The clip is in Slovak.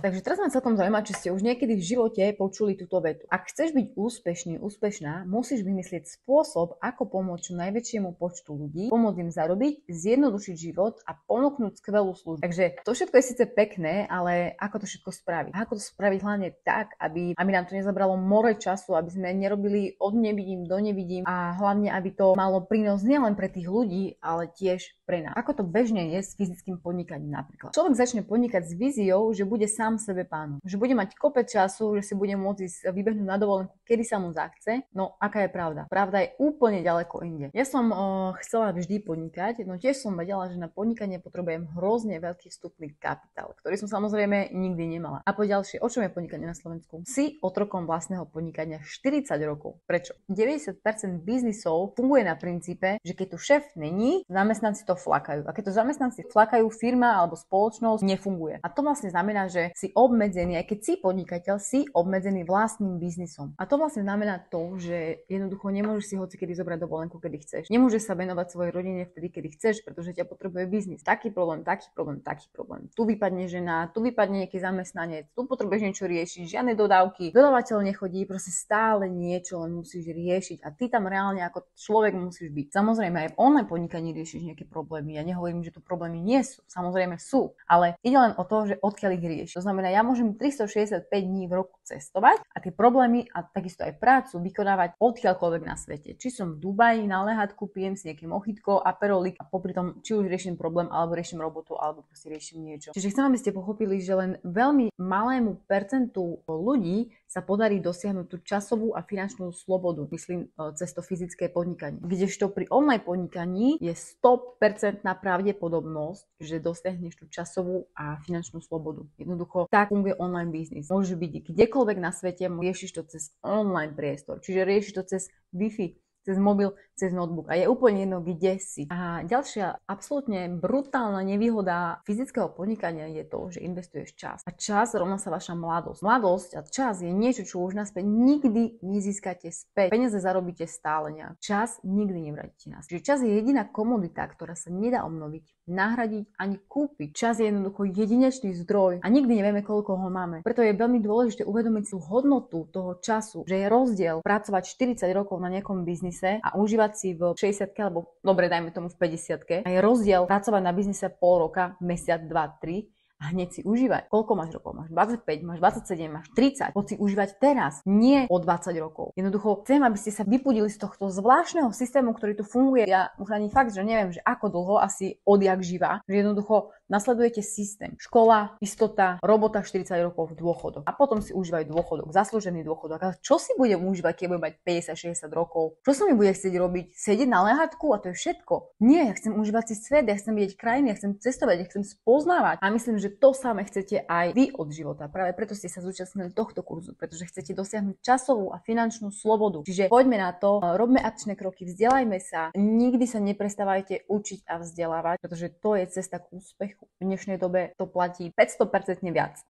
Takže teraz ma celkom zaujíma, či ste už niekedy v živote počuli túto vetu. Ak chceš byť úspešný, úspešná, musíš vymyslieť spôsob, ako pomôcť čo najväčšiemu počtu ľudí, pomôcť im zarobiť, zjednodušiť život a ponúknuť skvelú službu. Takže to všetko je síce pekné, ale ako to všetko spraviť? Ako to spraviť hlavne tak, aby nám to nezabralo more času, aby sme nerobili od nevidím do nevidím a hlavne, aby to malo prínos nielen pre tých ľudí, ale tiež pre nás. Ako to bežne je s fyzickým podnikaním napríklad. Človek začne podnikať s víziou, že bude sám sebe pánom, že bude mať kopec času, že si bude môcť ísť vybehnúť na dovolenku, kedy sa mu zachce. No aká je pravda? Pravda je úplne ďaleko inde. Ja som chcela vždy podnikať, no tiež som vedela, že na podnikanie potrebujem hrozne veľký vstupný kapitál, ktorý som samozrejme nikdy nemala. A po ďalšie, o čom je podnikanie na Slovensku? Si otrokom vlastného podnikania 40 rokov. Prečo? 90% biznisov funguje na princípe, že keď tu šéf není, zamestnanci to flakajú. A keď to zamestnanci flakajú, firma alebo spoločnosť nefunguje. A to vlastne znamená, že si obmedzený, aj keď si podnikateľ, si obmedzený vlastným biznisom. A to vlastne znamená to, že jednoducho nemôžeš si hocikedy zobrať dovolenku, kedy chceš. Nemôžeš sa venovať svojej rodine vtedy, kedy chceš, pretože ťa potrebuje biznis. Taký problém, taký problém, taký problém. Tu vypadne žena, tu vypadne nejaký zamestnanec, tu potrebuješ niečo riešiť, žiadne dodávky, dodávateľ nechodí, proste stále niečo len musíš riešiť a ty tam reálne ako človek musíš byť. Samozrejme aj v online podnikaní riešiš nejaké problémy. Ja nehovorím, že tu problémy nie sú. Samozrejme sú, ale ide len o to, že odkiaľ ich riešiš. To znamená, ja môžem 365 dní v roku cestovať a tie problémy a takisto aj prácu vykonávať odkiaľkoľvek na svete. Či som v Dubaji na lehatku, pijem si nejaké mochitko, aperolik a popri tom či už riešim problém, alebo riešim robotu, alebo proste riešim niečo. Čiže chcem, aby ste pochopili, že len veľmi malému percentu ľudí sa podarí dosiahnuť tú časovú a finančnú slobodu, myslím cez to fyzické podnikanie. Kdežto pri online podnikaní je 100% pravdepodobnosť, že dosiahneš tú časovú a finančnú slobodu. Jednoducho tak funguje online biznis. Môže byť kdekoľvek na svete, riešiš to cez online priestor, čiže riešiš to cez Wi-Fi, cez mobil, cez notebook a je úplne jedno, kde si. A ďalšia absolútne brutálna nevýhoda fyzického podnikania je to, že investuješ čas. A čas rovná sa vaša mladosť. Mladosť a čas je niečo, čo už naspäť nikdy nezískate späť. Peniaze zarobíte stále nejak. Čas nikdy nevrátíte nás. Čiže čas je jediná komodita, ktorá sa nedá obnoviť, nahradiť ani kúpiť. Čas je jednoducho jedinečný zdroj a nikdy nevieme, koľko ho máme. Preto je veľmi dôležité uvedomiť si hodnotu toho času, že je rozdiel pracovať 40 rokov na nejakom biznise a užívať si v 60-ke alebo dobre, dajme tomu v 50-ke. A je rozdiel pracovať na biznise pol roka, mesiac, 2, 3 a hneď si užívať. Koľko máš rokov? Máš 25, máš 27, máš 30. Poď si užívať teraz, nie o 20 rokov. Jednoducho chcem, aby ste sa vypudili z tohto zvláštneho systému, ktorý tu funguje. Ja už ani fakt, že neviem, že ako dlho, asi odjak živa, že jednoducho nasledujete systém. Škola, istota, robota 40 rokov v dôchodoch. A potom si užívajú dôchodok, zaslúžený dôchodok. Ale čo si budem užívať, keď budem mať 50-60 rokov? Čo sa mi bude chcieť robiť? Sedieť na lehatku a to je všetko. Nie, ja chcem užívať si svet, ja chcem vidieť krajiny, ja chcem cestovať, ja chcem spoznávať. A myslím, že to samé chcete aj vy od života. Práve preto ste sa zúčastnili tohto kurzu, pretože chcete dosiahnuť časovú a finančnú slobodu. Čiže poďme na to, robme akčné kroky, vzdelajme sa, nikdy sa neprestávajte učiť a vzdelávať, pretože to je cesta k úspechu. V dnešnej dobe to platí 500% viac.